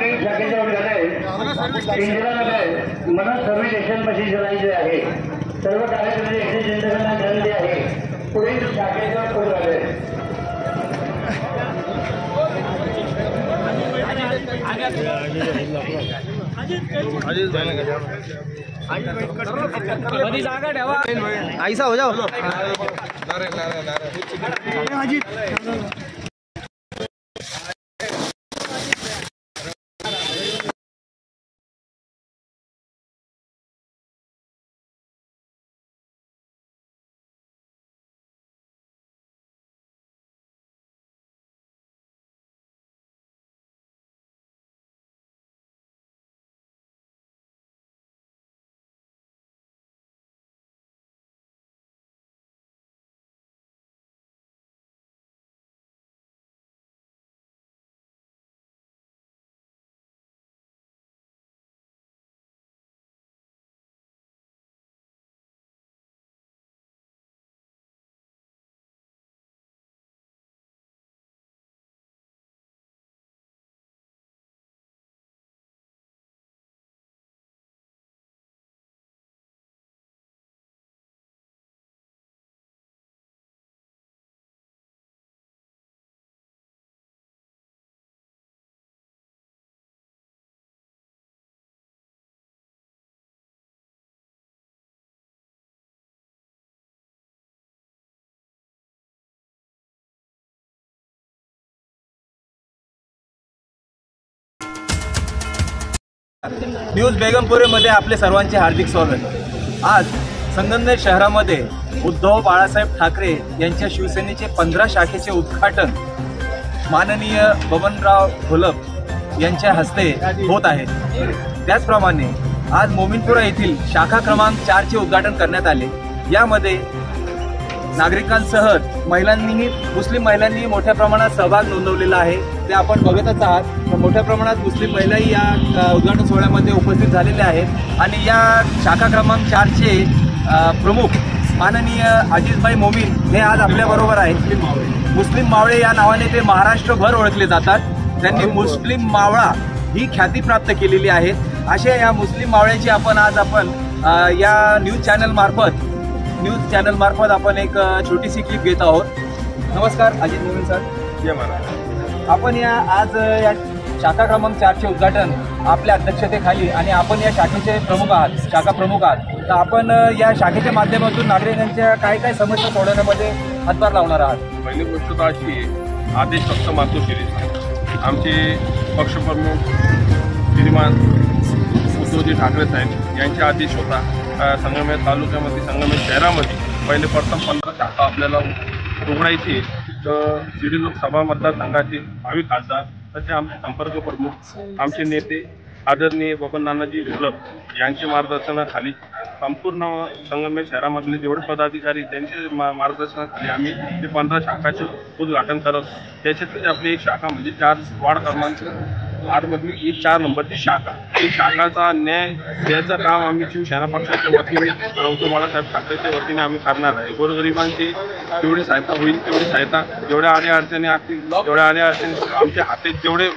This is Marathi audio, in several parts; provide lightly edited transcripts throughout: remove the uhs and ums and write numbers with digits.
नवीन शाखेचे उद्घाटन इंदिरानगर मनोज सर्व्हिस स्टेशन पाशी करायचे आहे। सर्व कार्यकर्ते एकशे चिंतकांना विनंती आहे पुढील शाखेचं उद्घाटन। ऐसा हो जाओ न्यूज बेगमपुरीमध्ये आपले सर्वांचे हार्दिक स्वागत। आज संगमनेर शहरामध्ये उद्धव बाळासाहेब ठाकरे यांच्या शिवसेनेचे 15 शाखेचे उद्घाटन माननीय बबनराव घोलप यांच्या हस्ते होत आहे। त्याचप्रमाणे आज मोमीनपुरा येथील शाखा क्रमांक 4 चे उद्घाटन करण्यात आले। यामध्ये नागरिकांसह महिलांनीही मुस्लिम महिलांनी मोठ्या प्रमाणात सहभाग नोंदवलेला आहे। ते आपण बघतच आहात। मोठ्या प्रमाणात मुस्लिम महिलाही या उद्घाटन सोहळ्यामध्ये उपस्थित झालेल्या आहेत आणि या शाखा क्रमांक 4 चे प्रमुख माननीय अजीजभाई मोमीन हे आज आपल्याबरोबर आहेत। मुस्लिम मावळे या नावाने ते महाराष्ट्रभर ओळखले जातात। त्यांनी मुस्लिम मावळा ही ख्याती प्राप्त केलेली आहे। अशा या मुस्लिम मावळ्याची आपण या न्यूज चॅनल मार्फत आपण एक छोटीशी क्लिप घेत आहोत। नमस्कार अजित मोमीन सर। जय महाराज। आपण आज या शाखा क्रमांक 4 चे उद्घाटन आपल्या अध्यक्षतेखाली आणि आपण या शाखेचे प्रमुख आहात, शाखा प्रमुख आहात, तर आपण या शाखेच्या माध्यमातून नागरिकांच्या काय काय समस्या सोडवण्यामध्ये हातभार लावणार आहात। पहिली गोष्ट तर अशी आहे, आदेश फक्त मातोश्री आमचे पक्षप्रमुख श्रीमान उद्धवजी ठाकरे साहेब यांचे आदेश होता। संगमेश्वर तालुक्यामध्ये संगमेश्वर शहरामध्ये पहिले प्रथम 15 शाखा आपल्याला उघडायची। तर शिर्डी लोकसभा मतदारसंघाचे 22 खासदार तसे आमचे संपर्क प्रमुख आमचे नेते आदरणीय बबन नानाजी घोलप यांच्या मार्गदर्शनाखाली संपूर्ण संगमेश्वर शहरामधले जेवढे पदाधिकारी त्यांच्या मार्गदर्शनाखाली आम्ही ते 15 शाखाचे उद्घाटन करत। त्याच्यातच आपली एक शाखा म्हणजे 4 वार्ड क्रमांक 8 मधली ही 4 नंबरची शाखा, ही शाखाचा न्याय द्यायचं काम आम्ही शिवसेना पक्षाच्या वतीने उद्धव बाळासाहेब ठाकरेच्या वतीने आम्ही करणार आहे। गोरगरिबांची जेवढी सहायता होईल तेवढी सहायता, जेवढ्या अडचणी असतील तेवढ्या अडचणी आमच्या हातात जेवढे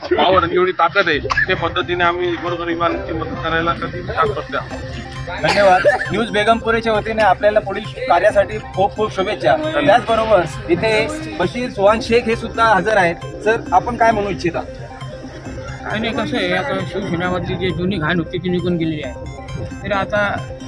पावर जेवढी ताकद आहे त्या पद्धतीने आम्ही गोरगरिबांची मदत करायला कधी करतो। धन्यवाद। न्यूज बेगमपुरीच्या वतीने आपल्याला पुढील कार्यासाठी खूप खूप शुभेच्छा। त्याचबरोबर इथे बशीर सुहान शेख हे सुद्धा हजर आहेत। सर, आपण काय म्हणू इच्छिता? आणि कसं आहे, आता शिवसेनेमधली जी जुनी घाण होती ती निघून गेलेली आहे। तर आता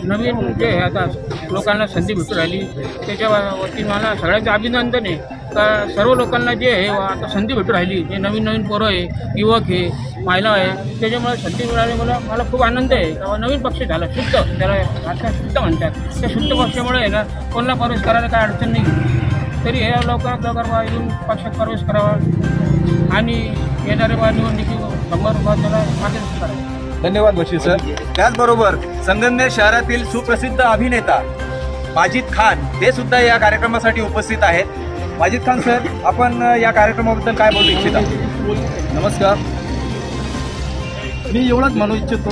नवीन जे आहे, आता लोकांना संधी भेटून राहिली, त्याच्या वतीने मला सगळ्यांचं अभिनंदन आहे का सर्व लोकांना जे आहे आता संधी भेटून राहिली, जे नवीन पोरं आहे, युवक आहे, महिला आहे, त्याच्यामुळे संधी मिळाली। मला खूप आनंद आहे। तेव्हा नवीन पक्ष झाला शुद्ध, त्याला आता शुद्ध म्हणतात, त्या शुद्ध पक्षामुळे आहे ना कोणाला प्रवेश करायला काय अडचण नाही। तरी हे लवकरात लवकर येऊन पक्षात प्रवेश करावा आणि येणाऱ्या निवडणुकी समोर त्याला मार्गदर्शन करावं। धन्यवाद बशीर सर। त्याचबरोबर संगमनेर शहरातील सुप्रसिद्ध अभिनेता माजिद खान हे सुद्धा या कार्यक्रमासाठी उपस्थित आहेत। माजिद खान सर, आपण या कार्यक्रमाबद्दल काय बोलू इच्छिता? नमस्कार। मी एवढंच म्हणू इच्छितो,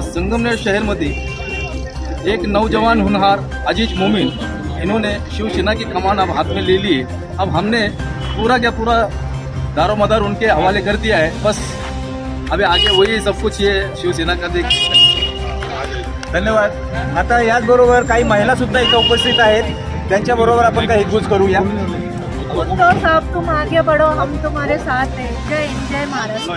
संगमनेर शहर में एक नौजवान होनहार अजीज मोमीन, इन्होंने शिवसेना की कमान अब हाथ में ले ली है। अब हमने पूरा का पूरा दारोमदार उनके हवाले कर दिया है। बस अभी आगे वही सब कुछ ये शिवसेना का देख। धन्यवाद. आता याचबरोबर काही महिला सुद्धा इथे उपस्थित आहेत, त्यांच्याबरोबर आपण काही हितगुज करूया. उद्धव साहब तुम आगे बढ़ो, हम तुम्हारे साथ हैं. जय हिंद, जय महाराष्ट्र.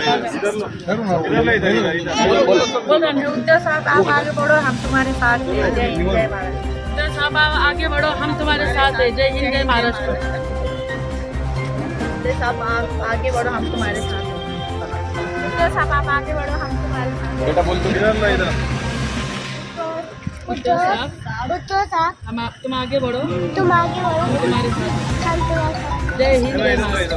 उद्धव साहब आप आगे बढ़ो, हम तुम्हारे साथ हैं. जय हिंद, जय महाराष्ट्र. उद्धव साहब आप आगे बढ़ो, हम तुम्हारे साथ हैं. जय हिंद, जय महाराष्ट्र. उद्धव साहब आप आगे बढ़ो, हम तुम्हारे साथ हैं. उद्धव साहब आप आगे बढ़ो, हम तुम्हारे साथ हैं. बेटा बोलतो उद्धव साहब तुम आगे बढ़ो, तुम्हारे साथ. जय हिंद, जय महाराष्ट्र.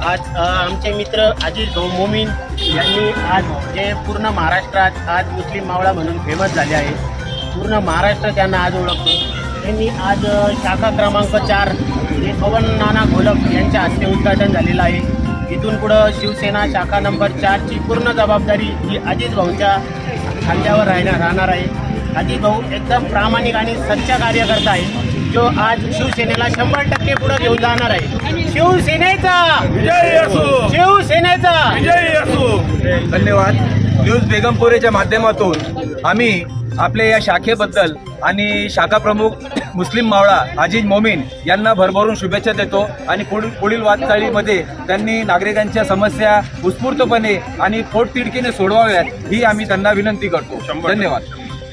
आज आमचे मित्र अजित भाऊ मोमीन यांनी आज जे पूर्ण महाराष्ट्रात आज मुस्लिम मावळा म्हणून फेमस झाले आहे, पूर्ण महाराष्ट्र त्यांना आज ओळखतो. त्यांनी आज शाखा क्रमांक 4 जे पवन नाना घोलप यांच्या हस्ते उद्घाटन झालेलं आहे. इथून पुढं शिवसेना शाखा नंबर 4ची पूर्ण जबाबदारी ही अजित भाऊंच्या खांद्यावर राहणार आहे. अजित भाऊ एकदम प्रामाणिक आणि सच्चा कार्यकर्ता आहे, जो आज शिवसेनेला 100% पुढे घेऊन जाणार आहे. शिवसेनेचा विजय असो, शिवसेनेचा विजय असो. धन्यवाद. न्यूज बेगमपुरेच्या माध्यमातून आम्ही आपल्या या शाखेबद्दल आणि शाखा प्रमुख मुस्लिम मावळा अजीज मोमीन यांना भरभरून शुभेच्छा देतो आणि पुढील वाटचालीमध्ये त्यांनी नागरिकांच्या समस्या उत्स्फूर्तपणे आणि पोटतिडकीने सोडवाव्यात ही आम्ही त्यांना विनंती करतो. धन्यवाद.